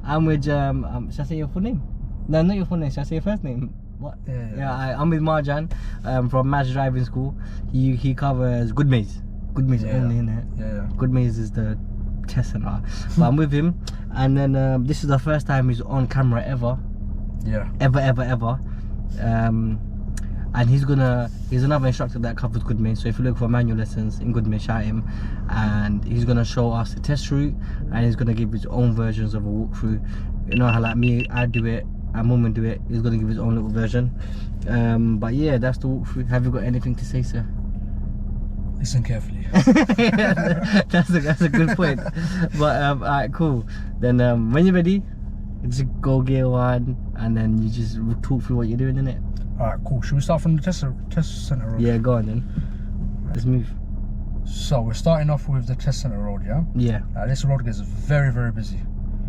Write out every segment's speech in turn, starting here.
I'm with should I say your full name? No, not your full name. Should I say your first name? What? I'm with Marjan from Majdrivingschool. He covers Goodmayes. Goodmayes only, innit? Yeah. Goodmayes is the test center. But I'm with him, and then this is the first time he's on camera ever. Yeah. Ever. And he's another instructor that covers Goodmayes. So if you look for manual lessons in Goodmayes, shout him. And he's gonna show us the test route, and he's gonna give his own versions of a walkthrough. You know how like me, I do it, and Mum do it. He's gonna give his own little version. But yeah, that's the walkthrough. Have you got anything to say, sir? Listen carefully. that's a good point. But alright, cool. Then when you're ready, just go gear one, and then you just talk through what you're doing, innit? Alright, cool. Should we start from the test center road? Yeah, go on then. Let's move. So we're starting off with the test center road, yeah? Yeah. This road gets very, very busy.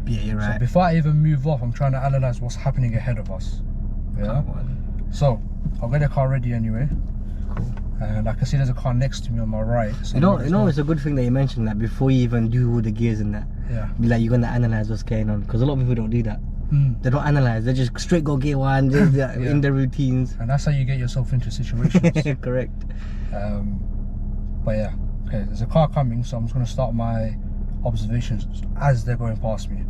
Yeah, you're right. So before I even move off, I'm trying to analyze what's happening ahead of us. Yeah. So I'll get the car ready anyway. Cool. And I can see there's a car next to me on my right. So you know, it's a good thing that you mentioned that before you even do all the gears and that. Yeah. Be like, you're gonna analyze what's going on, because a lot of people don't do that. They don't analyze. They just straight go gear one, just in the routines. And that's how you get yourself into situations. Correct. But yeah, okay. There's a car coming, so I'm just gonna start my observations as they're going past me.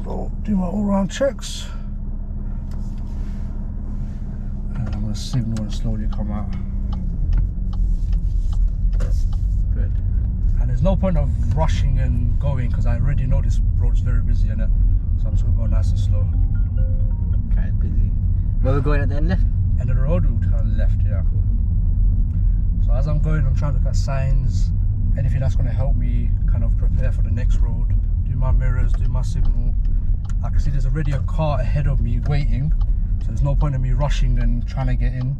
So do my all-round checks, and I'm gonna signal and slowly come out. Good. And there's no point of rushing and going, because I already know this road is very busy in it. So I'm just gonna go nice and slow. Okay, it's busy. Where we're going at the end left? End of the road, we'll turn left, yeah. So as I'm going, I'm trying to look at signs, anything that's gonna help me kind of prepare for the next road. Do my mirrors, do my signal. I can see there's already a car ahead of me waiting, so there's no point in me rushing and trying to get in.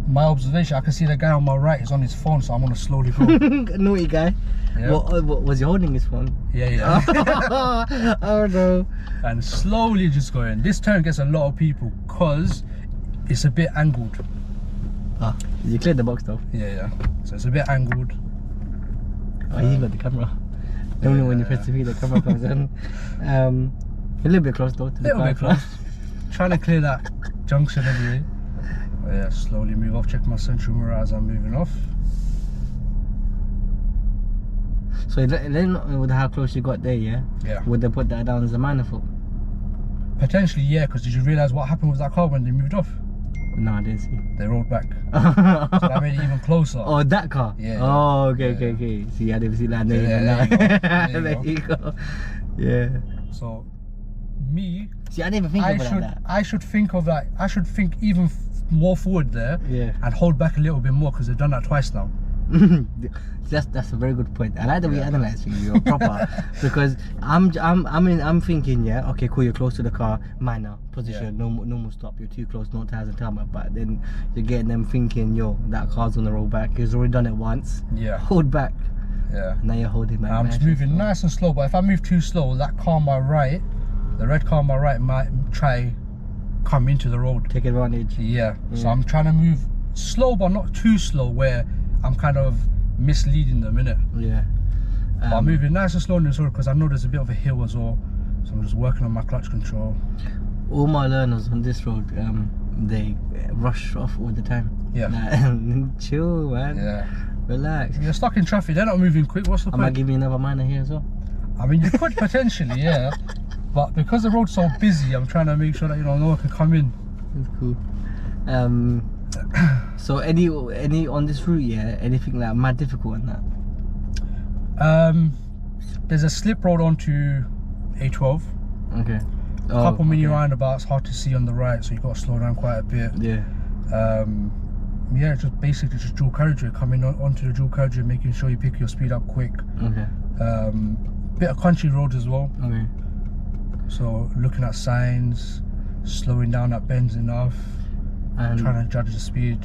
My observation, I can see the guy on my right is on his phone, so I'm gonna slowly go. Naughty guy. Yeah. What was he holding his phone? Yeah. Oh no. And slowly just going. This turn gets a lot of people because it's a bit angled. Ah, you cleared the box though? Yeah. So it's a bit angled. Oh, you got the camera. Only when you press the V, the camera comes in. A little bit close though. A little bit close. Trying to clear that junction anyway. But yeah, slowly move off. Check my central mirror as I'm moving off. So then, with how close you got there, yeah? Would they put that down as a minor fault? Potentially, yeah. Because did you realise what happened with that car when they moved off? No, I didn't see. They rolled back. So that made it even closer. Oh, that car? Yeah. Oh, okay. See, I didn't see that. There you go. Yeah. So, me. See, I didn't even think about that. I should think of that. I should think even more forward there. Yeah. And hold back a little bit more, because they've done that twice now. That's a very good point. I like the way you analyze things, you're proper. Because I'm thinking, yeah, okay, cool, you're close to the car, minor position, normal stop, you're too close, no tires and tarmac. But then you're getting them thinking, yo, that car's gonna roll back. He's already done it once. Yeah. Hold back. Yeah. Now you're holding back. I'm just moving nice and slow. But if I move too slow, that car on my right, the red car on my right, might try come into the road. Take advantage. Yeah. So I'm trying to move slow, but not too slow, where I'm kind of misleading them, innit? Yeah. But I'm moving nice and slow in this road because I know there's a bit of a hill as well. So I'm just working on my clutch control. All my learners on this road, they rush off all the time. Yeah. Like, chill, man. Yeah. Relax. You're stuck in traffic, they're not moving quick. What's the point? I might give you another minor here as well. I mean, you could potentially, yeah. But because the road's so busy, I'm trying to make sure that, you know, no one can come in. That's cool. So any on this route, yeah, anything like mad difficult on that? There's a slip road onto A12. Okay. A couple mini roundabouts, hard to see on the right, so you've got to slow down quite a bit. Yeah. Yeah, just basically just dual carriageway, coming onto the dual carriageway, making sure you pick your speed up quick. Okay. Bit of country roads as well. Okay. So looking at signs, slowing down at bends enough, and trying to judge the speed.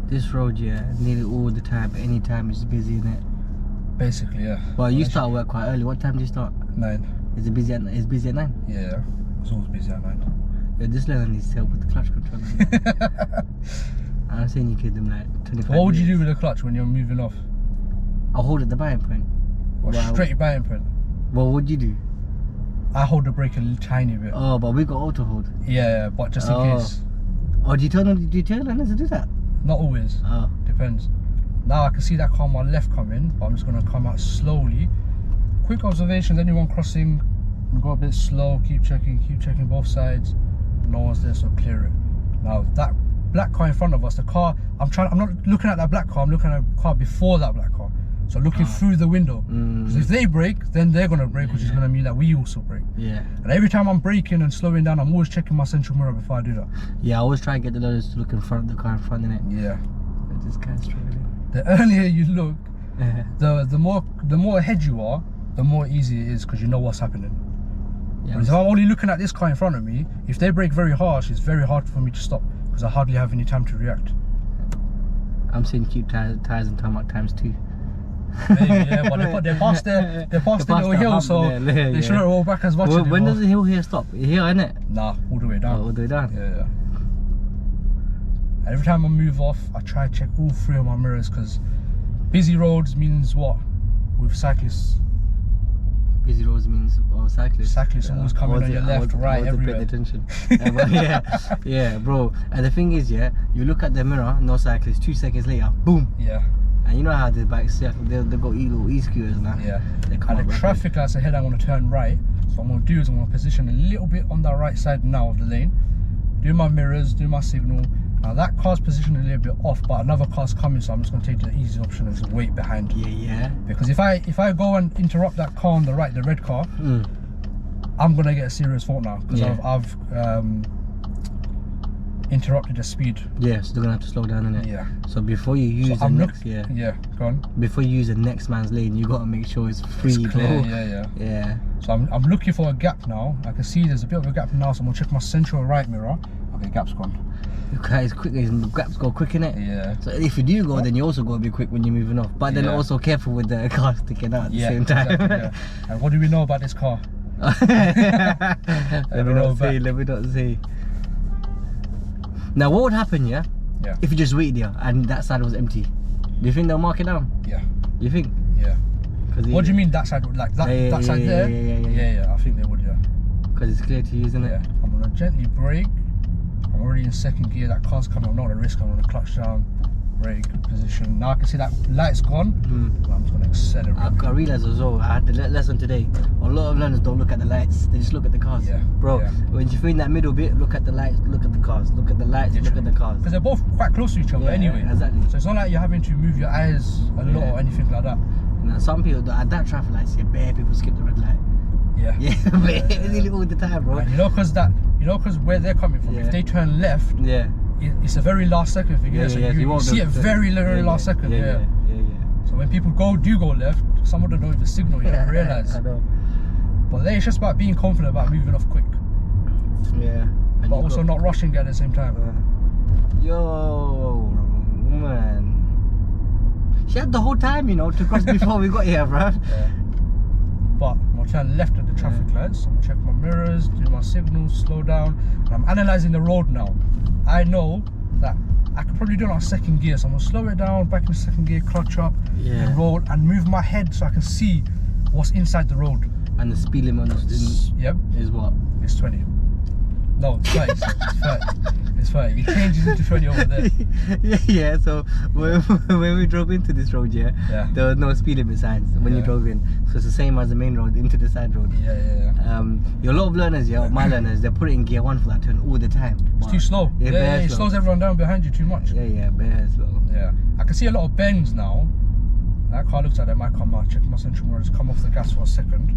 This road, yeah, nearly all the time, any time is busy, isn't it? Basically, yeah. Well, you start work quite early. What time do you start? 9. Is it busy at 9? It's busy at 9? Yeah, it's always busy at 9. Yeah, this learner needs help with the clutch control. I'm saying you give them like 25 What would minutes. you do with the clutch when you're moving off? I'll hold at the biting point. Straight biting point? What would you do? I hold the brake a tiny bit. Oh, but we got auto hold. Yeah, but just in case. Oh, do you tell them to do that? Not always. Oh. Depends. Now I can see that car on my left coming, but I'm just gonna come out slowly. Quick observations, anyone crossing, go a bit slow, keep checking both sides. No one's there, so clear it. Now that black car in front of us, the car, I'm not looking at that black car, I'm looking at a car before that black car. So looking through the window. Because if they brake, then they're gonna brake, which is gonna mean that we also brake. Yeah. And every time I'm braking and slowing down, I'm always checking my central mirror before I do that. Yeah, I always try and get the learners to look in front of the car in front of it. Yeah. This guy's struggling. The earlier you look, the more ahead you are, the more easy it is because you know what's happening. Yeah, But if I'm only looking at this car in front of me, if they brake very harsh, it's very hard for me to stop because I hardly have any time to react. I'm seeing cute tires and tarmac times 2. Maybe, yeah, but they passed the little hill, so they shouldn't roll back as much anymore. When does the hill here stop? Here, innit? Nah, all the way down. Oh, all the way down? Yeah. And every time I move off, I try to check all 3 of my mirrors because busy roads means what? With cyclists. Busy roads means cyclists. Cyclists always coming on your left, right, everywhere. Pay attention. yeah, bro. And the thing is, yeah, you look at the mirror, no cyclists. 2 seconds later, boom. Yeah. And you know how the bikes, they've got little e-scooters and that. Yeah. They come And the traffic lights ahead, I'm going to turn right. So what I'm going to do is I'm going to position a little bit on the right side now of the lane. Do my mirrors, do my signal. Now that car's positioned a little bit off, but another car's coming, so I'm just going to take the easy option and just wait behind. Yeah. Because if I go and interrupt that car on the right, the red car, I'm going to get a serious fault now because I've interrupted the speed. Yeah, so they're gonna have to slow down, innit? Yeah. So before you use the next, go on. Before you use the next man's lane, you gotta make sure it's free. It's clear, bro. Yeah. So I'm looking for a gap now. I can see there's a bit of a gap now, so I'm gonna check my central right mirror. Okay, gap's gone. Okay, it's quick. The gaps go quick, innit? Yeah. So if you do go, then you also gotta be quick when you're moving off. But then also careful with the car sticking out at the same time. Exactly, And what do we know about this car? Let me not see. Now what would happen, if you just waited here and that side was empty? Do you think they'll mark it down? Yeah. You think? Yeah. What do you mean that side? Like that side there? Yeah, I think they would, Because it's clear to use, isn't it? Yeah. I'm gonna gently brake. I'm already in second gear, that car's coming, I'm not at risk, I'm gonna clutch down, brake, position. Now I can see that light's gone, and I'm just gonna accelerate. I realised as well, I had the lesson today, a lot of learners don't look at the lights, they just look at the cars. Yeah. Bro, when you're in that middle bit, look at the lights, look at the cars, look at the lights, look at the cars. Because they're both quite close to each other anyway. Exactly. So it's not like you're having to move your eyes a lot or anything like that. Now some people, at that traffic lights, bare people skip the red light. Really all the time, bro. And you know because where they're coming from, if they turn left, it's a very last second thing. So you see it very last second. So when people do go left, some of them don't even signal, you don't realise. I know. But then it's just about being confident about moving off quick. Yeah. But also not rushing at the same time. Yo, man. She had the whole time, to cross before we got here, bro. But I'm gonna turn left at the traffic lights. I'm gonna check my mirrors, do my signals, slow down. And I'm analysing the road now. I know that I could probably do it on second gear, so I'm gonna slow it down, back into second gear, clutch up, and roll, and move my head so I can see what's inside the road. And the speed limit is what? It's 20. No, it's 30. It's 30. It changes into 20 over there. So when we drove into this road, there was no speed limit signs when you drove in. So it's the same as the main road into the side road. A lot of learners, my learners, they put it in gear 1 for that turn all the time. It's too slow. It slows everyone down behind you too much. Bare slow. I can see a lot of bends now. That car looks like they might come out. Check my central mirrors, come off the gas for a second.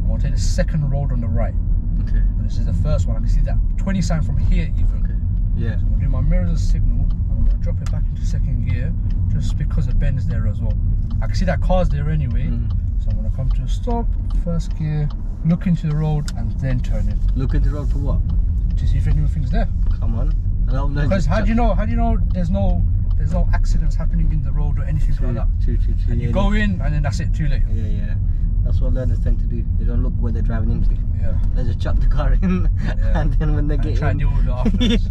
I'm gonna take the second road on the right. Okay. And this is the first one. I can see that 20 sign from here even. Okay. Yeah. So I'm gonna do my mirrors as signal. I'm gonna drop it back into second gear just because the bend is there as well. I can see that car's there anyway. So I'm gonna come to a stop, first gear, look into the road and then turn in. Look into the road for what? To see if anything's there. Come on. Because how do you know there's no accidents happening in the road or anything like that? True. And you go in and then that's it, too late. Yeah. That's what learners tend to do. They don't look where they're driving into. They just chuck the car in and then when they get in, try and deal with it afterwards.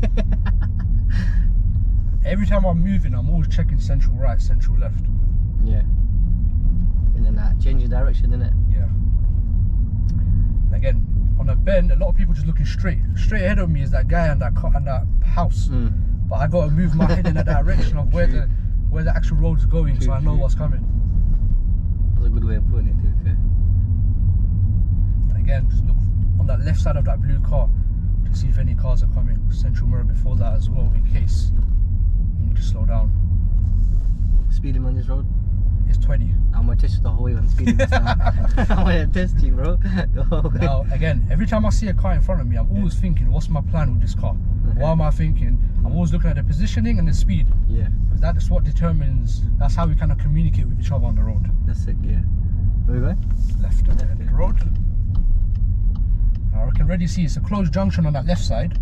Every time I'm moving, I'm always checking central right, central left. And then that changes direction, innit? And again, on a bend, a lot of people just looking straight. Straight ahead of me is that guy and that car and that house. But I gotta move my head in that direction of where the actual road's going, so I know what's coming. That's a good way of putting it, to be fair. And again, just look on that left side of that blue car to see if any cars are coming. Central mirror before that as well, in case you need to slow down. Speeding on this road? It's 20. I'm gonna test you the whole way on speeding this now. I'm gonna test you, bro. The whole way. Now, again, every time I see a car in front of me, I'm always thinking, what's my plan with this car? What am I thinking? I'm always looking at the positioning and the speed. Yeah. Because that is what determines, that's how we kind of communicate with each other on the road. That's sick, yeah. Where we going? Left at the end of the road. Now I can already see it's a closed junction on that left side.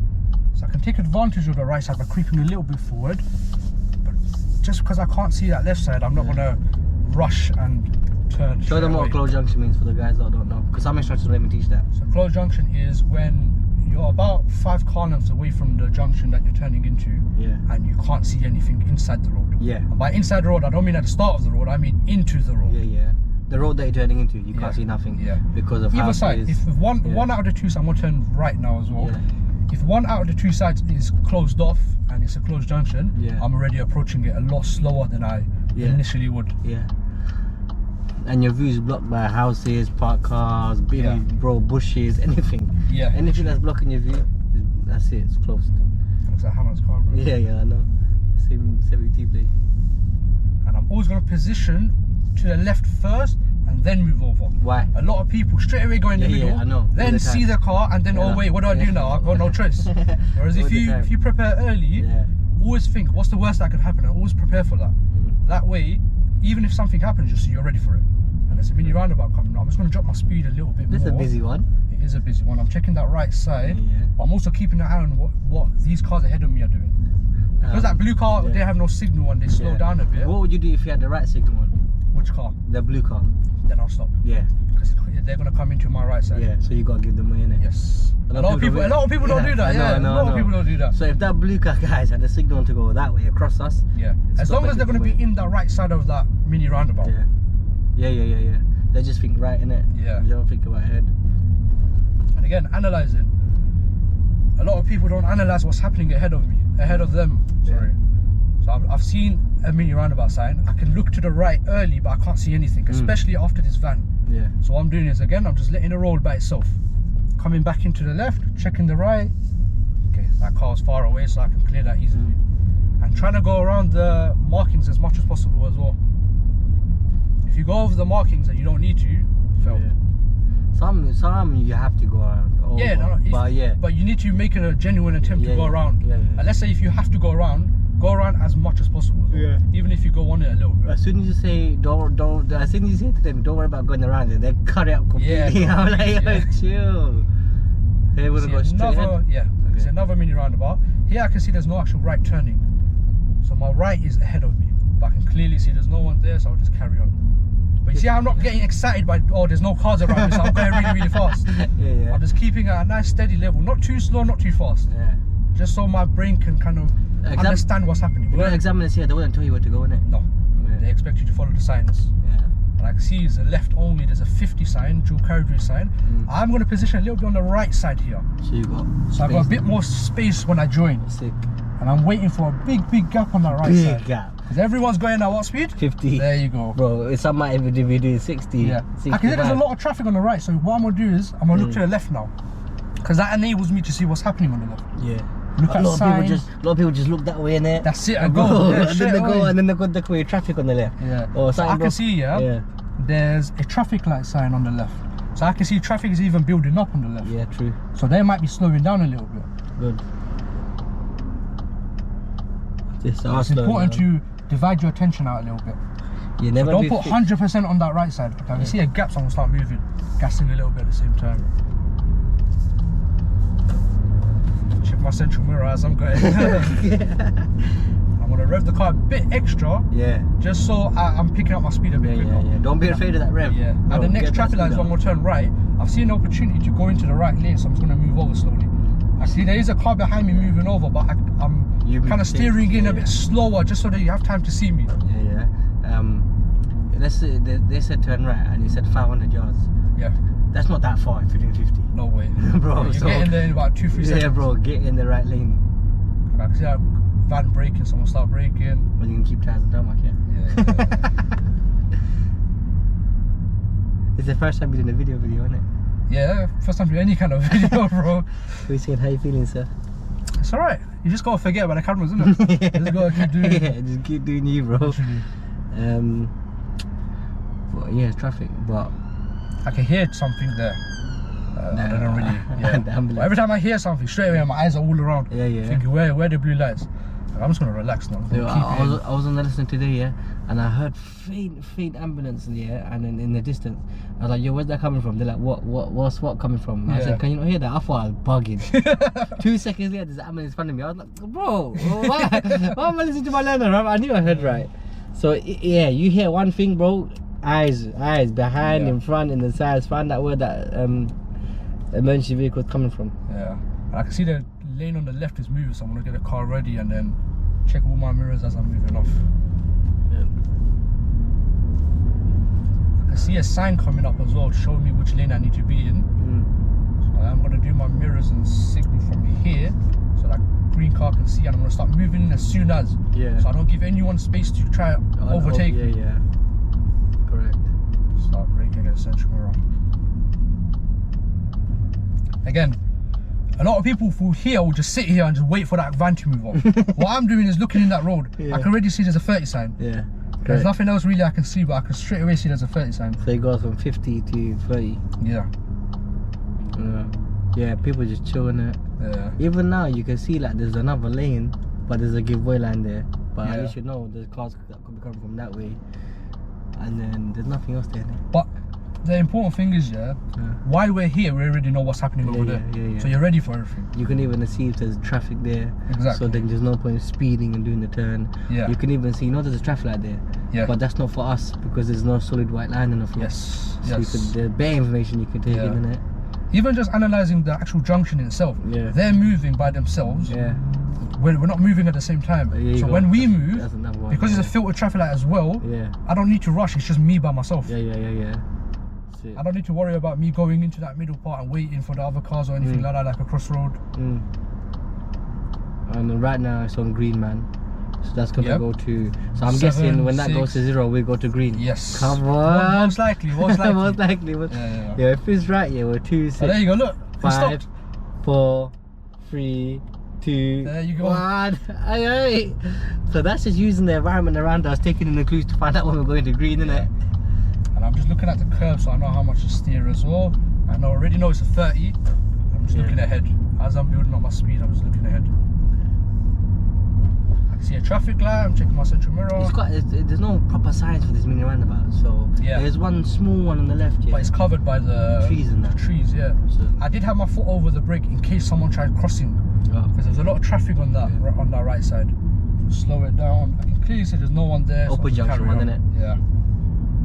So I can take advantage of the right side by creeping a little bit forward. But just because I can't see that left side, I'm not gonna rush and turn. Show them what a closed junction means for the guys that don't know. Because some instructors don't even teach that. So closed junction is when you're about 5 car lengths away from the junction that you're turning into, and you can't see anything inside the road. Yeah. And by inside the road, I don't mean at the start of the road, I mean into the road. Yeah. The road that you're turning into, you can't see nothing. Yeah. Because of how either side. it is. If one out of the two sides, I'm gonna turn right now as well. If one out of the two sides is closed off and it's a closed junction, I'm already approaching it a lot slower than I initially would. Yeah. And your view is blocked by houses, parked cars, bro, bushes, anything. Yeah. Anything that's blocking your view, that's it, it's closed. Looks like Hammer's car, bro. Yeah, I know. Same 70 plate. And I'm always going to position to the left first and then move over. Why? A lot of people straight away go in the middle, I know. then see the car and then, oh wait, what do I do now? I've got no choice. Whereas if you prepare early, always think, what's the worst that could happen? And always prepare for that. That way, even if something happens, just so you're ready for it. And there's a mini roundabout coming now. I'm just going to drop my speed a little bit more. This is a busy one. It is a busy one. I'm checking that right side. But I'm also keeping an eye on what these cars ahead of me are doing. Because that blue car, they have no signal and they slow down a bit. What would you do if you had the right signal on? Which car? The blue car. Then I'll stop. Yeah. Because they're going to come into my right side. Yeah, so you got to give them way, innit? Yes. A lot of people don't do that. A lot of people don't do that. So if that blue car guys had a signal to go that way across us, as long as they're going to be in the right side of that mini roundabout. Yeah. They just think right, innit? Yeah. You don't think about ahead. And again, analysing. A lot of people don't analyse what's happening ahead of them. Sorry. So I've seen a mini roundabout sign. I can look to the right early, but I can't see anything, especially after this van. Yeah. So what I'm doing is, again, I'm just letting it roll by itself. Coming back into the left, checking the right. Okay, that car's far away, so I can clear that easily. And trying to go around the markings as much as possible as well. If you go over the markings and you don't need to, fail. Some you have to go around. But you need to make a genuine attempt to go around. And let's say if you have to go around as much as possible. Even if you go on it a little bit. As soon as you say as soon as you say to them, don't worry about going around it, they cut it out completely. I'm like, chill. They would have gone straight ahead. It's another mini roundabout. Here I can see there's no actual right turning. So my right is ahead of me. But I can clearly see there's no one there, so I'll just carry on. But you see, I'm not getting excited by, there's no cars around me, so I'm going really fast. I'm just keeping at a nice steady level, not too slow, not too fast. Just so my brain can kind of understand what's happening. You know, examiners here, they wouldn't tell you where to go, innit? No. They expect you to follow the signs. And I can see it's a left only, there's a 50 sign, dual carriageway sign. I'm going to position a little bit on the right side here. So I've got a bit more space when I join. Sick. And I'm waiting for a big gap on that right side. Big gap. Because everyone's going at what speed? 50. There you go. Bro, some might even be doing 60. I can see there's a lot of traffic on the right, so what I'm going to do is, I'm going to look to the left now. Because that enables me to see what's happening on the left. Look at signs. A lot of people just look that way, innit? That's it, and go. And then they go, and then they got the traffic on the left. Or so I can see, there's a traffic light sign on the left. So I can see traffic is even building up on the left. Yeah, true. So they might be slowing down a little bit. Good. It's important to divide your attention out a little bit. Never so don't put 100% on that right side. Okay, I can see a gap, so I'm going to start moving. Gassing a little bit at the same time. Check my central mirror as I'm going. I'm going to rev the car a bit extra. Just so I'm picking up my speed a bit quicker. Don't be afraid of that rev. And the next traffic light is one more turn right. I've seen an opportunity to go into the right lane, so I'm just going to move over slowly. I see there is a car behind me moving over, but I'm kind of steering in a bit slower just so that you have time to see me. Let's say they said turn right and you said 500 yards. That's not that far if you're doing 50. No way. Bro, you're so, getting there in about 2-3 seconds. Yeah, bro, get in the right lane. I can see that van braking, someone start braking. Well, you can keep tires on tarmac, yeah? It's the first time you're doing a video, isn't it? Yeah, first time doing any kind of video, bro. We saying, how you feeling, sir? It's alright. You just gotta forget about the cameras, isn't it? You just gotta keep doing Yeah, just keep doing you, bro. Literally. But yeah, traffic, but I can hear something there. I don't really. Yeah. But every time I hear something, straight away my eyes are all around. Yeah. Thinking, where are the blue lights? I'm just gonna relax now. Yeah, I was on the listen today, yeah, and I heard faint ambulance, yeah, and then in the distance, I was like, yo, where's that coming from? They're like, what's coming from? I said, can you not hear that? I thought I was bugging. 2 seconds later, there's an ambulance in front of me. I was like, bro, why am I listening to my learner? I knew I heard right. So yeah, you hear one thing, bro. Eyes behind, in front, in the sides. Find out where that emergency vehicle is coming from. Yeah, and I can see the lane on the left is moving, so I'm gonna get the car ready and then check all my mirrors as I'm moving off. Yeah. I can see a sign coming up as well showing me which lane I need to be in. So I'm gonna do my mirrors and signal from here so that green car can see, and I'm gonna start moving as soon as. Yeah. So I don't give anyone space to try overtake me. Yeah. Correct. Start braking at the central mirror. Again, a lot of people who here will just sit here and just wait for that van to move on. What I'm doing is looking in that road. I can already see there's a 30 sign. Yeah. There's nothing else really I can see, but I can straight away see there's a 30 sign. So it goes from 50 to 30. Yeah. Yeah, people just chilling it. Yeah. Even now, you can see like there's another lane, but there's a giveaway line there. But at least you know there's cars that could be coming from that way, and then there's nothing else there. But the important thing is, while we're here, we already know what's happening over there. Yeah. So you're ready for everything. You can even see if there's traffic there. Exactly. So then there's no point in speeding and doing the turn. Yeah. You can even see, there's a traffic light there. Yeah. But that's not for us because there's no solid white line in the floor. Yes. So there's bare information you can take in it. Even just analysing the actual junction itself. Yeah. They're moving by themselves. Yeah. We're not moving at the same time. So when we move, because it's a filtered traffic light as well, I don't need to rush. It's just me by myself. Yeah. I don't need to worry about me going into that middle part and waiting for the other cars or anything like that, like a crossroad. And right now it's on green, man. So that's gonna go to. So I'm 7, guessing when that 6. goes to 0, we go to green. Yes. Come on. Most likely. Most likely. Yeah. If it's right, we're 2, 6. Oh, there you go. Look. 5, 4, 3, 2. There you go. 1. Aye. So that's just using the environment around us, taking in the clues to find out when we're going to green, innit? And I'm just looking at the curve, so I know how much to steer as well. I already know it's a 30. I'm just looking ahead. As I'm building up my speed, I'm just looking ahead. I can see a traffic light. I'm checking my central mirror. There's no proper signs for this mini roundabout, so there's one small one on the left, but it's covered by the trees and that. Trees, so I did have my foot over the brake in case someone tried crossing, because there's a lot of traffic on that right side. So slow it down. I can clearly see there's no one there. Open junction one, innit? Yeah.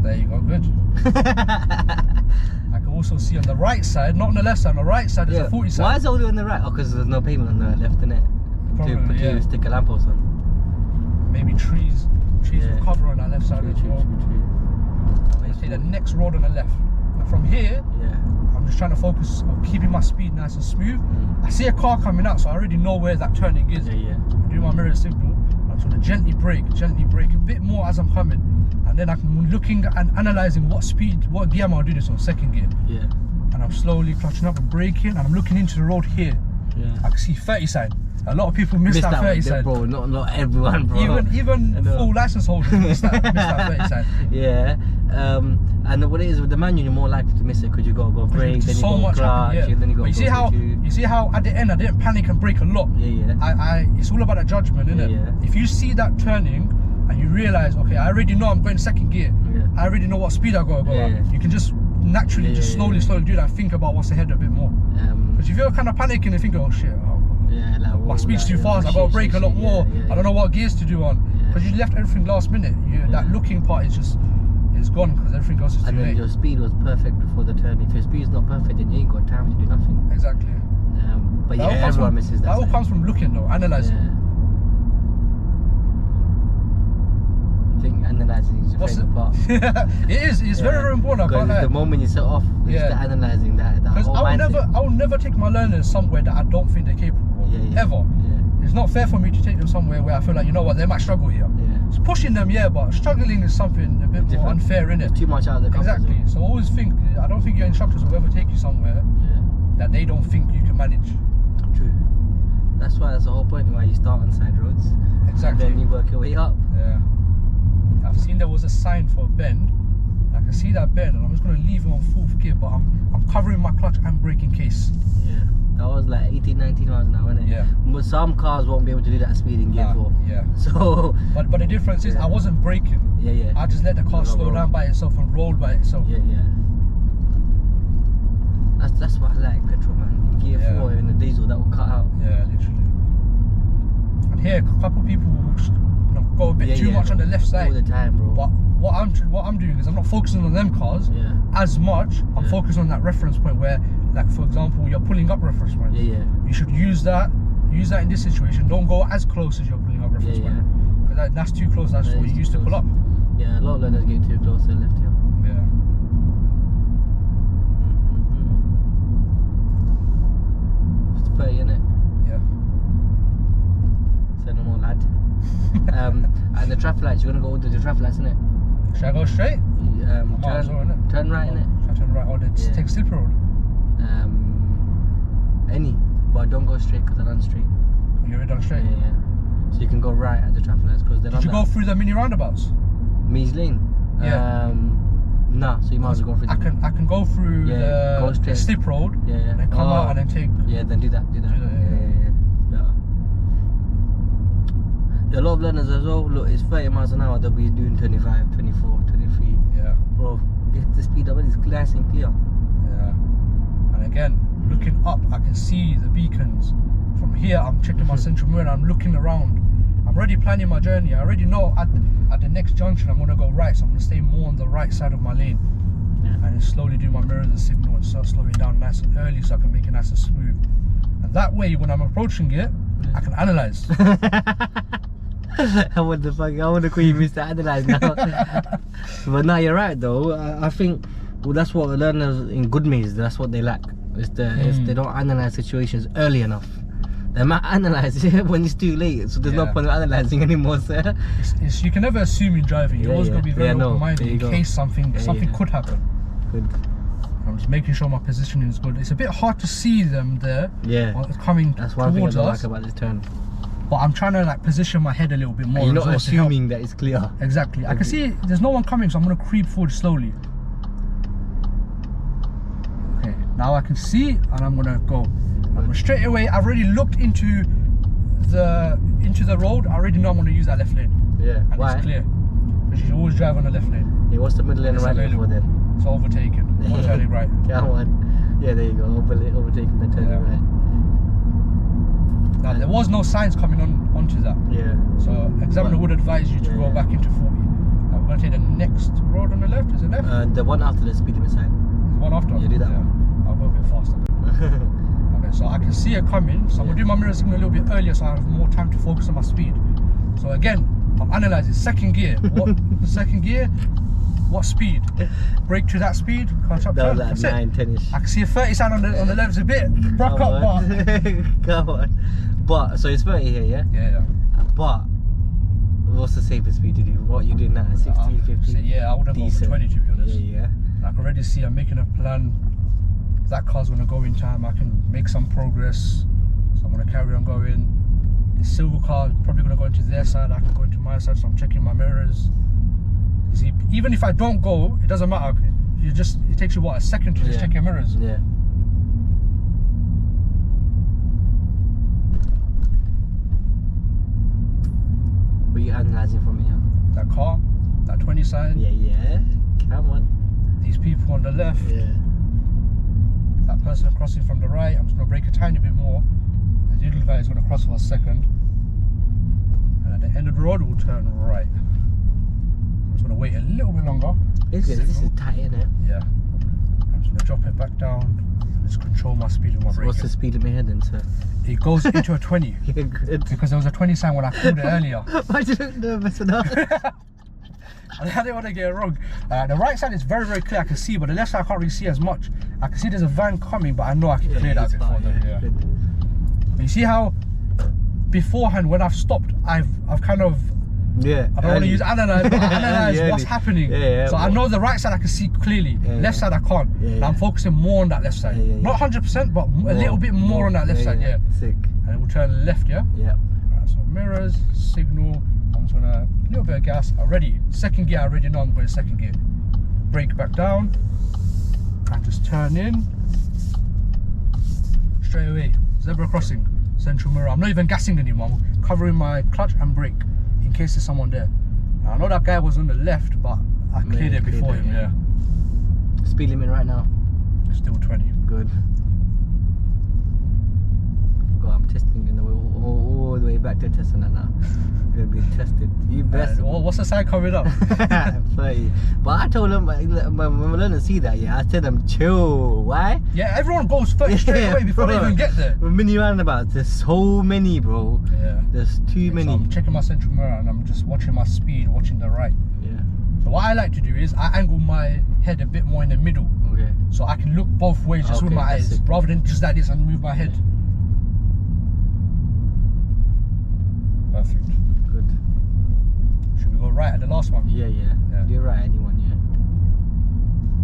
There you go, good. I can also see on the right side, not on the left side, on the right side there's a 40 sign. Why is it only on the right? Oh, because there's no pavement on the left, innit? Probably, to stick a lamppost on. Maybe trees will cover on that left side as well. Let's take the next road on the left. And from here, I'm just trying to focus on keeping my speed nice and smooth. I see a car coming out, so I already know where that turning is. I'm doing my mirror signal. I'm just going to gently brake a bit more as I'm coming. And then I'm looking and analysing what gear am I do this on, second gear. And I'm slowly clutching up and braking, and I'm looking into the road here. I can see 30 sign. A lot of people miss that 30 sign. Bro, not everyone, bro. Even full license holders miss that 30 sign. And what it is with the manual, you're more likely to miss it because you got to go brake, then you go clutch, and then you go. But you see how at the end I didn't panic and brake a lot. It's all about a judgment, isn't it? If you see that turning and you realise, okay, I already know I'm going second gear. I already know what speed I got to go at. You can just naturally slowly do that and think about what's ahead a bit more. Because if you're kind of panicking and think, oh shit, my speed's too fast, I got to brake a lot more. I don't know what gears to do on. Because you left everything last minute. That looking part is gone because everything else is too late. And then your speed was perfect before the turn. If your speed's not perfect, then you ain't got time to do nothing. Exactly. But everyone misses that. That all comes from looking though, analysing. I think analysing is your favourite part. It is. It's very, very important. I can't lie. The moment you set off, you start analysing that whole mindset. I will never take my learners somewhere that I don't think they're capable of. Ever. Yeah. It's not fair for me to take them somewhere where I feel like, you know what, they might struggle here. Yeah. It's pushing them, but struggling is something a bit more unfair, innit? Too much out of the comfort zone. So always think, I don't think your instructors will ever take you somewhere that they don't think you can manage. True. That's the whole point why you start on side roads. Exactly. And then you work your way up. Yeah. I've seen there was a sign for a bend. I can see that bend and I'm just going to leave it on 4th gear, but I'm covering my clutch and brake in case. Yeah. That was like 18, 19 miles an hour, isn't it? Yeah. But some cars won't be able to do that speed in gear 4. Yeah. So. But the difference is I wasn't braking. Yeah. I just let the car slow down by itself and roll by itself. Yeah. That's what I like, petrol, man. In gear 4 in the diesel, that will cut out. Yeah, literally. And here, a couple of people will go a bit too much on the left side. All the time, bro. But what I'm doing is I'm not focusing on them cars as much. I'm focusing on that reference point where, like for example, you're pulling up reference point. You should use that in this situation. Don't go as close as you're pulling up reference point. Because that's too close. That's what you used to pull up. Yeah, a lot of learners get too close to the left here. Yeah. It's 30, innit? Yeah. Say no more, lad. And the traffic lights, you're gonna go under the traffic lights, innit? Should I go straight? Turn right, innit? Should I turn right or take a slippery road? Any, but don't go straight because they're unstraight. You're already done straight? Yeah. So you can go right at the traffic lights because they're not. Did you go through the mini roundabouts? Me's Lane? Yeah. Nah, so you might as well go through the I can go through the slip road and then come out and then take... Yeah, then do that. A lot of learners as well, look, it's 30 miles an hour, they'll be doing 25, 24, 23. Yeah. Bro, get the speed up, it's nice and clear. Yeah. And again, looking up, I can see the beacons. From here, I'm checking my central mirror and I'm looking around. I'm already planning my journey. I already know at the next junction I'm going to go right, so I'm going to stay more on the right side of my lane. Yeah. And then slowly do my mirrors and signal and start slowing down nice and early so I can make it nice and smooth. And that way, when I'm approaching it, I can analyse. What the fuck? I want to call you Mr. Analyze now. But no, you're right though. I think that's what learners in Goodmayes, that's what they lack. If they don't analyse situations early enough. They might analyse it when it's too late, so there's no point of analysing anymore, sir. You can never assume in driving. You're always going to be very open-minded in case something could happen. Good. I'm just making sure my positioning is good. It's a bit hard to see them there. Coming towards us. That's one thing I don't like about this turn. But I'm trying to like position my head a little bit more. You're not assuming that it's clear. Exactly. I can see there's no one coming, so I'm going to creep forward slowly. Okay, now I can see and I'm going to go. Straight away, I've already looked into the road. I already know I'm going to use that left lane. Yeah. And it's clear. Because you always drive on the left lane. Yeah, what's the middle lane and right lane for then? It's overtaken. One turning right. Come on. Yeah, there you go. Overtaking the turning right. Now, there was no signs coming onto that. Yeah. So examiner would advise you to go back into 40. We're going to take the next road on the left. Is it left? The one after the speed limit sign. The one after? Yeah, do that one. I'll go a bit faster. Okay, so I can see it coming. So I'm going to do my mirror signal a little bit earlier so I have more time to focus on my speed. So again, I'm analysing second gear. Second gear? What speed? Brake to that speed? Catch up turn. That was like 9, 10-ish. I can see a 30 sign on the left. It's a bit broke up, but come on. But so it's 30 here, yeah? Yeah. But what's the safest speed to do? What you doing now? 16, 15? Yeah, I would have gone for 20 to be honest. Yeah. I can already see I'm making a plan. If that car's gonna go in time, I can make some progress. So I'm gonna carry on going. The silver car is probably gonna go into their side. I can go into my side, so I'm checking my mirrors. You see, even if I don't go, it doesn't matter. It takes you what, a second to just check your mirrors. Yeah. What are you analysing from here? That car, that 20 sign. Yeah. Come on. These people on the left. Yeah. That person crossing from the right. I'm just gonna brake a tiny bit more. The little guy is gonna cross for a second. And at the end of the road, we'll turn right. I'm just gonna wait a little bit longer. This is tight, isn't it? Yeah. I'm just gonna drop it back down. And just control my speed with my braking. What's the speed limit here then, sir? It goes into a 20. Yeah, good. Because there was a 20 sign when I called it earlier. Why did you look nervous enough? I didn't want to get it wrong. The right side is very, very clear, I can see, but the left side I can't really see as much. I can see there's a van coming, but I know I can clear that before then. Yeah. But you see how beforehand when I've stopped, I've kind of, I don't want to use analyze, but I analyze what's happening. So I know the right side I can see clearly, left side I can't. And I'm focusing more on that left side. Not 100%, but a little bit more on that left side, Sick. And it will turn left, Yeah. Right, so mirrors, signal, I'm just gonna, a little bit of gas, already. Second gear, I already know I'm going second gear. Brake back down, and just turn in. Straight away, zebra crossing, central mirror. I'm not even gassing anymore, I'm covering my clutch and brake in case there's someone there. Now, I know that guy was on the left, but I cleared it before him, Speed limit right now? Still 20. Good. God, I'm testing you all the way back to testing that now. You're gonna be tested. You best. What's the sign coming up? 30. But I told them, when we learn to see that, I said them chill. Why? Yeah, everyone goes 30 straight away before they even get there. With mini roundabouts, there's so many, bro. Yeah. There's too many. So I'm checking my central mirror and I'm just watching my speed, watching the right. Yeah. So what I like to do is I angle my head a bit more in the middle. Okay. So I can look both ways just with my eyes, rather than just like this and move my head. Perfect. Good. Should we go right at the last one? Yeah. You're right, anyone,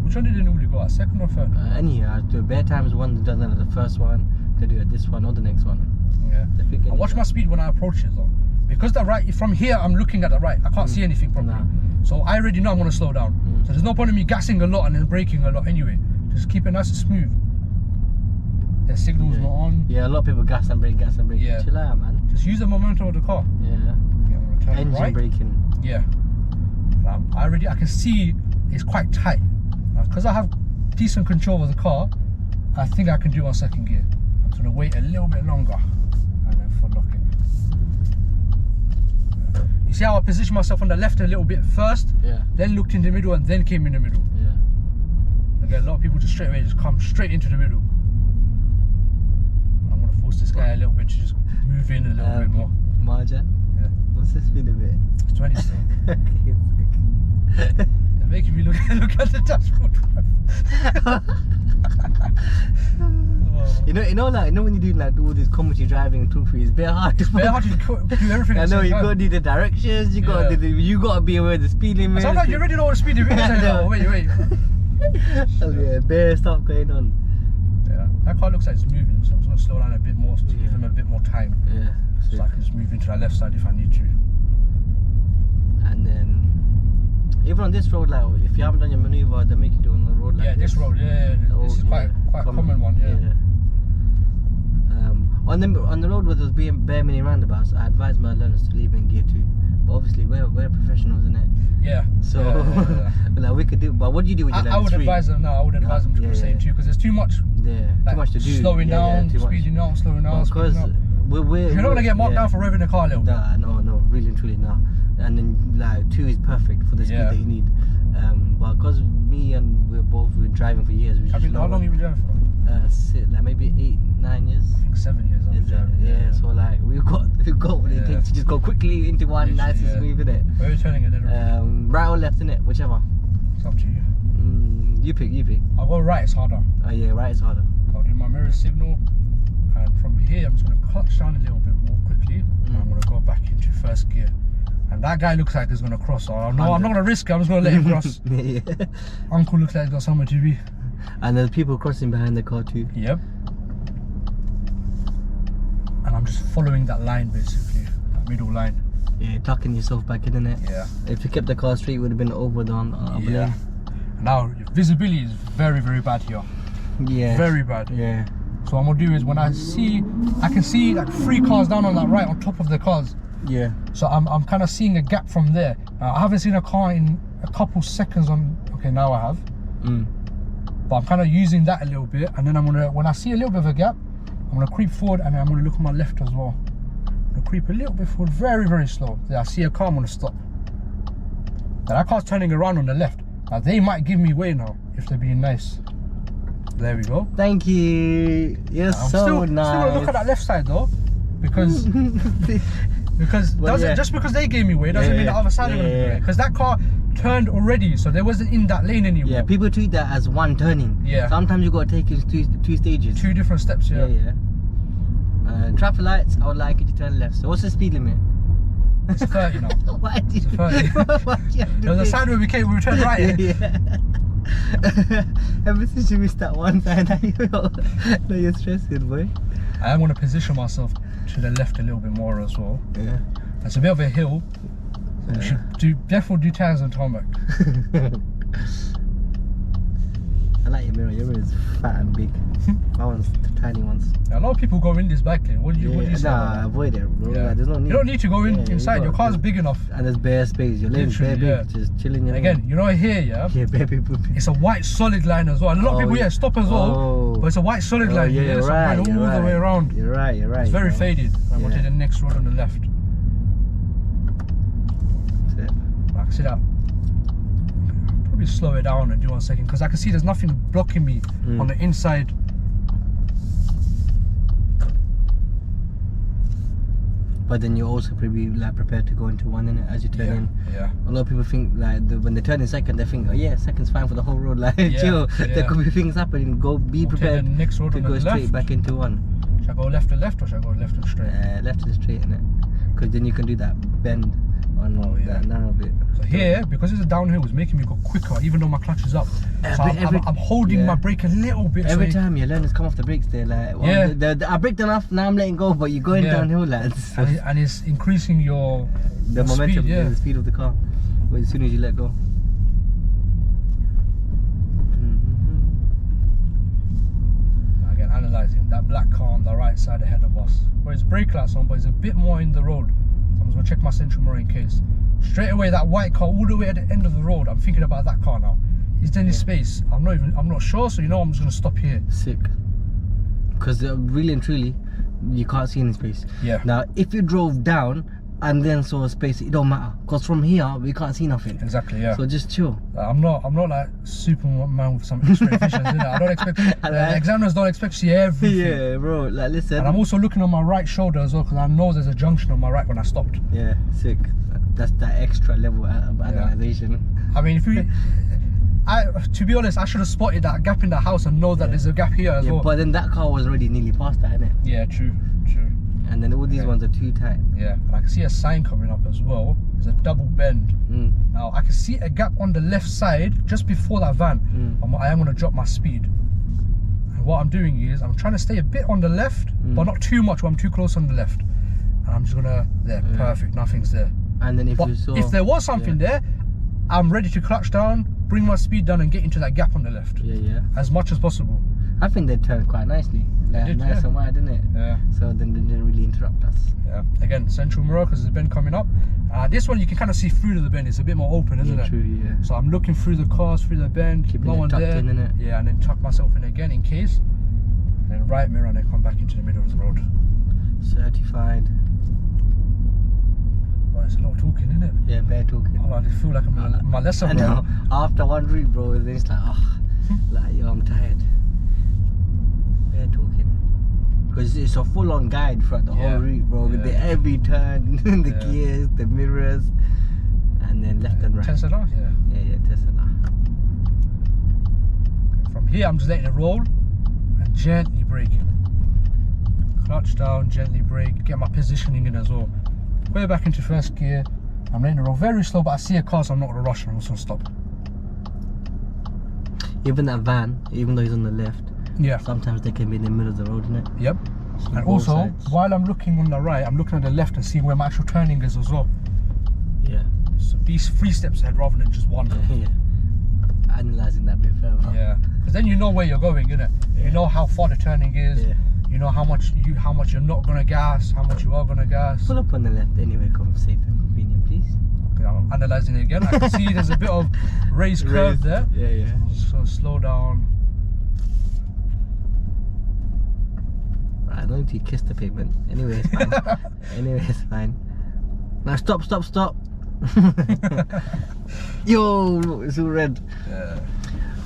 Which one did they normally go at, second or third? Any, the bare times one done at the first one, they do at this one or the next one. Yeah. I watch my speed when I approach it though. Because the right, from here I'm looking at the right, I can't see anything properly. So I already know I'm going to slow down. So there's no point in me gassing a lot and then braking a lot anyway. Just keep it nice and smooth. The signal's not on. Yeah, a lot of people gas and brake. Yeah. Chill out, man. Just use the momentum of the car. Yeah. I'm gonna turn Engine right. braking. Yeah. I can see it's quite tight. Because I have decent control of the car, I think I can do it on second gear. I'm just gonna wait a little bit longer and then full lock it. You see how I positioned myself on the left a little bit first, then looked in the middle and then came in the middle. Again, a lot of people just straight away just come straight into the middle. I'm gonna force this guy a little bit to just move in a little bit more. Marjan? Yeah. What's the speed of it? It's 20 still. They're making me look at the dashboard. You know when you do like all this commentary driving and talk for you, it's very hard. It's very hard to do everything. I know you gotta do the directions, you gotta be aware of the speed limit. Sometimes you already know what the speed limit is. Oh, wait. Yeah, bare stuff going on. Yeah, that car looks like it's moving, so I'm just gonna slow down a bit more to give him a bit more time. Yeah. So I can just move into that left side if I need to. And then even on this road, like if you haven't done your maneuver, they make you do on the road like this road, this is quite a common one, On the road where there's being bare mini roundabouts, I advise my learners to leave in gear 2. But obviously we're professionals, innit? Yeah. So like we could do, but what do you do with your learners? I would advise them to proceed in 2 because there's too much. Yeah, too much to do. Slowing down, speeding down, slowing down. Because you're not gonna get marked down for revving the car a little bit. No, really and truly no. And then like 2 is perfect for the speed that you need. But because me and we're driving for years. How long have you been driving for? Like maybe 8-9 years. I think 7 years. Yeah. So like we've got what it takes to just go quickly into one nice and smooth, innit? Where are you turning a little bit? Right or left, innit? Whichever. It's up to you. You pick. I'll go right, it's harder. Oh yeah, right is harder. I'll do my mirror signal, and from here I'm just going to clutch down a little bit more quickly, and I'm going to go back into first gear. And that guy looks like he's going to cross, so I'm not going to risk it, I'm just going to let him cross. Uncle looks like he's got somewhere to be. And there's people crossing behind the car too. Yep. And I'm just following that line basically, that middle line. Yeah, tucking yourself back in, innit? Yeah. If you kept the car straight, it would have been over on yeah. Now, visibility is very, very bad here. Yeah. Very bad. Yeah. So what I'm gonna do is when I can see like 3 cars down on that right on top of the cars. Yeah. So I'm kind of seeing a gap from there. I haven't seen a car in a couple seconds on. Okay, now I have. But I'm kind of using that a little bit, and then I'm gonna, when I see a little bit of a gap, I'm gonna creep forward, and then I'm gonna look on my left as well. I'm gonna creep a little bit forward, very, very slow. Then I see a car, I'm gonna stop. Now that car's turning around on the left. Now they might give me way now if they're being nice. There we go. Thank you. You're so nice. Still gonna look at that left side though, because just because they gave me way doesn't mean the other side is gonna be way. Because that car turned already, so they wasn't in that lane anymore. Yeah, people treat that as one turning. Yeah. Sometimes you gotta take it in two stages. 2 different steps, yeah. Traffic lights, I would like you to turn left. So what's the speed limit? It's 30 now. Why did It's 30. There was a sign where we came, we turned right. Yeah. Ever since you missed that one sign, now you're stressing, boy. I am going to position myself to the left a little bit more as well. Yeah. It's a bit of a hill. So we should definitely do tires on tarmac. I like your mirror. Your mirror is fat and big. My one's the tiny ones. A lot of people go in this back lane. What do you say? Nah, avoid it, bro. Yeah. Like, there's no need. You don't need to go inside. Your car's big enough. And there's bare space. Your lane's bare big. Yeah. Just chilling your Again, you know here, yeah? Yeah, bare people. It's a white solid line as well. And a lot of people, stop as well. But it's a white solid line. Yeah, It's right, all the way around. You're right. It's very faded. I'm going to take the next road on the left. That's it. I can see that. Probably slow it down and do 1 second because I can see there's nothing blocking me on the inside. But then you're also probably like prepared to go into one in it as you turn in. Yeah. A lot of people think like when they turn in second, they think, oh yeah, second's fine for the whole road. Like chill. There could be things happening. Be prepared the next road to go straight back into one. Should I go left to left or should I go left and straight? Left and straight in it, because then you can do that bend on that narrow bit. So here, because it's a downhill, it's making me go quicker, even though my clutch is up. So I'm holding my brake a little bit. Every time your learners come off the brakes, they're like, well, I braked enough, now I'm letting go, but you're going downhill, lads. And it's increasing your momentum, speed, the speed of the car, but as soon as you let go. Again, analysing that black car on the right side ahead of us, where it's brake lights on, but it's a bit more in the road. So I'm just gonna check my central mirror in case. Straight away, that white car all the way at the end of the road. I'm thinking about that car now. Is there any space? I'm not sure. So I'm just gonna stop here. Sick. Because really and truly, you can't see any space. Yeah. Now, if you drove down and then saw a space, it don't matter. Because from here, we can't see nothing. Exactly. Yeah. So just chill. I'm not like Superman with some X-ray vision. I don't expect. Examiners don't expect to see everything. Yeah, bro. Like, listen. And I'm also looking on my right shoulder as well because I know there's a junction on my right when I stopped. Yeah. Sick. That's that extra level of analyzation. I mean, to be honest, I should have spotted that gap in the house and know that there's a gap here as well. But then that car was already nearly past that, innit? Yeah, true. And then all these ones are too tight. Yeah, and I can see a sign coming up as well. There's a double bend. Now I can see a gap on the left side just before that van. I am going to drop my speed. And what I'm doing is I'm trying to stay a bit on the left, but not too much where I'm too close on the left. And I'm just gonna perfect, nothing's there. And then if there was something there, I'm ready to clutch down, bring my speed down and get into that gap on the left. Yeah. As much as possible. I think they turned quite nicely. Like, nice and wide, didn't it? Yeah. So then they didn't really interrupt us. Yeah. Again, central mirror because there's a bend coming up. This one you can kind of see through to the bend. It's a bit more open, isn't it? True, yeah. So I'm looking through the cars, through the bend, keeping no one tucked there. In, innit? Yeah, and then tuck myself in again in case. And then right mirror and then come back into the middle of the road. Certified. Well, it's a lot of talking, isn't it? Yeah, bare talking. Oh, I just feel like I'm my lesson, I know. After one route, bro, then it's like, yo, I'm tired. Bare talking. Because it's a full-on guide throughout the whole route, bro. With every turn, the gears, the mirrors, and then left and right. Tesla, Yeah, Tesla. From here, I'm just letting it roll and gently braking. Clutch down, gently brake, get my positioning in as well. Way back into first gear. I'm letting it roll very slow, but I see a car, so I'm not going to rush and I'm just going to stop. Even that van, even though he's on the left, sometimes they can be in the middle of the road, isn't it? Yep. And also, while I'm looking on the right, I'm looking at the left and seeing where my actual turning is as well. Yeah. So be 3 steps ahead rather than just one. Yeah. Analysing that bit further. Yeah. Because then you know where you're going, innit? You know how far the turning is. Yeah. You know how much you're not gonna gas, how much you are gonna gas. Pull up on the left anyway, come safe and convenient, please. Okay, I'm analysing it again. I can see there's a bit of raised curve there. Yeah. I'm just gonna slow down. Right, I don't need to kiss the pavement. Anyway, it's fine. It's fine. Now stop. Yo, it's all red. Yeah.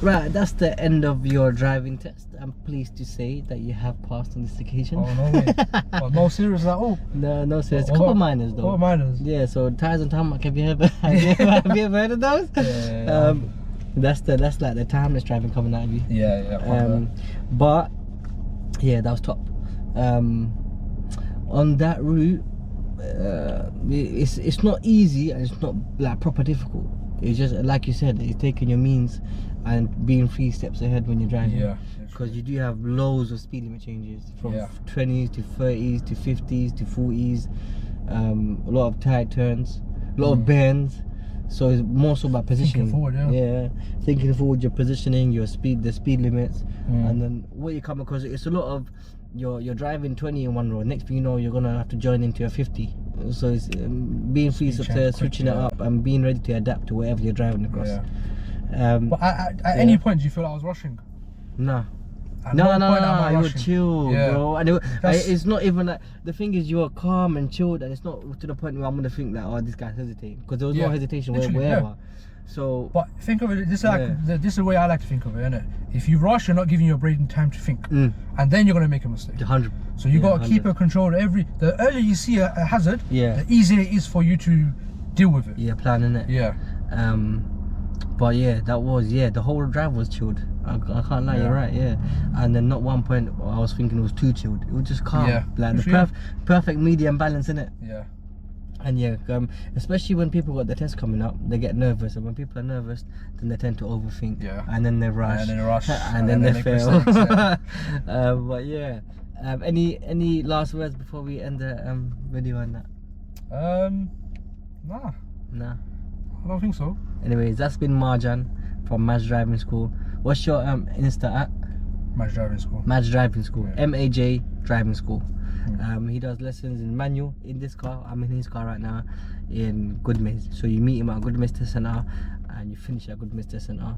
Right, that's the end of your driving test. I'm pleased to say that you have passed on this occasion. Oh, no way. Well, no serious at all? No serious. Couple minors though. Couple minors? Yeah, so tires and tarmac, have you ever heard of those? Yeah. That's like the timeless driving coming out of you. Yeah. But yeah, that was top. On that route, it's not easy and it's not like proper difficult. It's just like you said, it's taking your means and being 3 steps ahead when you're driving. Yeah. Because you do have loads of speed limit changes from 20s to 30s to 50s to 40s. A lot of tight turns, a lot of bends. So it's more so about positioning. Thinking forward, yeah. Thinking forward, your positioning, your speed, the speed limits, and then what you come across. It's a lot of you're driving 20 in one road. Next thing you know, you're gonna have to join into a 50. So it's being free to switching it up and being ready to adapt to whatever you're driving across. Yeah. But at any point, do you feel like I was rushing? No. No, you were chill, bro. And it's not even like, the thing is, you were calm and chilled, and it's not to the point where I'm gonna think that, oh, this guy's hesitating, because there was no hesitation wherever. So, but think of it. This is the way I like to think of it, innit? If you rush, you're not giving your brain time to think, and then you're gonna make a mistake. 100. So you gotta keep a control. The earlier you see a hazard, the easier it is for you to deal with it. Yeah, planning it. Yeah. But yeah, that was the whole drive was chilled. I can't lie, you're right, and then not one point I was thinking it was too chilled. It was just calm, like the perfect medium balance in it. Yeah. And especially when people got the test coming up, they get nervous, and when people are nervous, then they tend to overthink, and then they rush, and then they fail. Mistakes, but yeah, any last words before we end the video on that? Nah, I don't think so. Anyways, that's been Marjan from Maj Driving School. What's your Insta at? Majdrivingschool. Majdrivingschool. MAJ Driving School. He does lessons in manual in this car. I'm in his car right now in Goodmayes. So you meet him at Goodmayes Test Centre and you finish at Goodmayes Test Centre.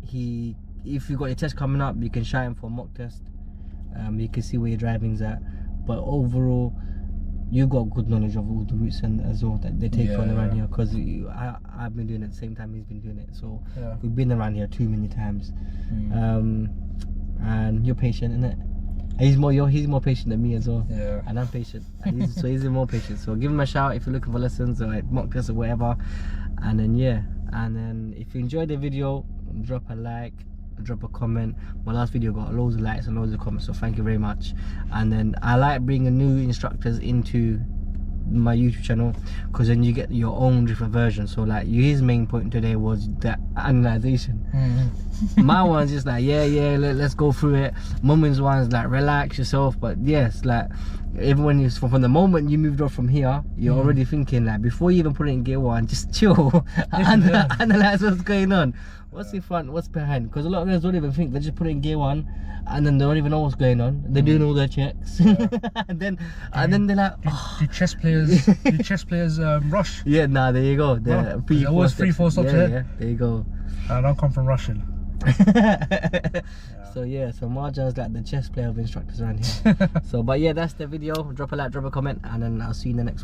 If you got your test coming up, you can shout him for a mock test. You can see where your driving's at. But overall, you got good knowledge of all the routes and as well that they take on around here, because I've been doing it at the same time he's been doing it, so we've been around here too many times. And you're patient, innit? He's more patient than me as well, and I'm patient, so he's more patient. So give him a shout if you're looking for lessons or like mock tests or whatever. And then if you enjoyed the video, drop a like, drop a comment. My last video got loads of likes and loads of comments, so thank you very much. And then I like bringing new instructors into my YouTube channel, because then you get your own different version. So like his main point today was the analyzation. My one's just like let's go through it. Mumin's one's like relax yourself. But yes, like everyone is from the moment you moved off from here, you're already thinking like before you even put it in gear 1, just chill and analyze what's going on. What's in front, what's behind? Because a lot of guys don't even think, they just put it in gear 1 and then they don't even know what's going on. They're doing all their checks. and then they're like, do chess players rush? Yeah, nah, there you go. There was 3-4 stops ahead. Yeah, there you go. I don't come from rushing. So Marjan's like the chess player of instructors around here. But yeah, that's the video. Drop a like, drop a comment, and then I'll see you in the next one.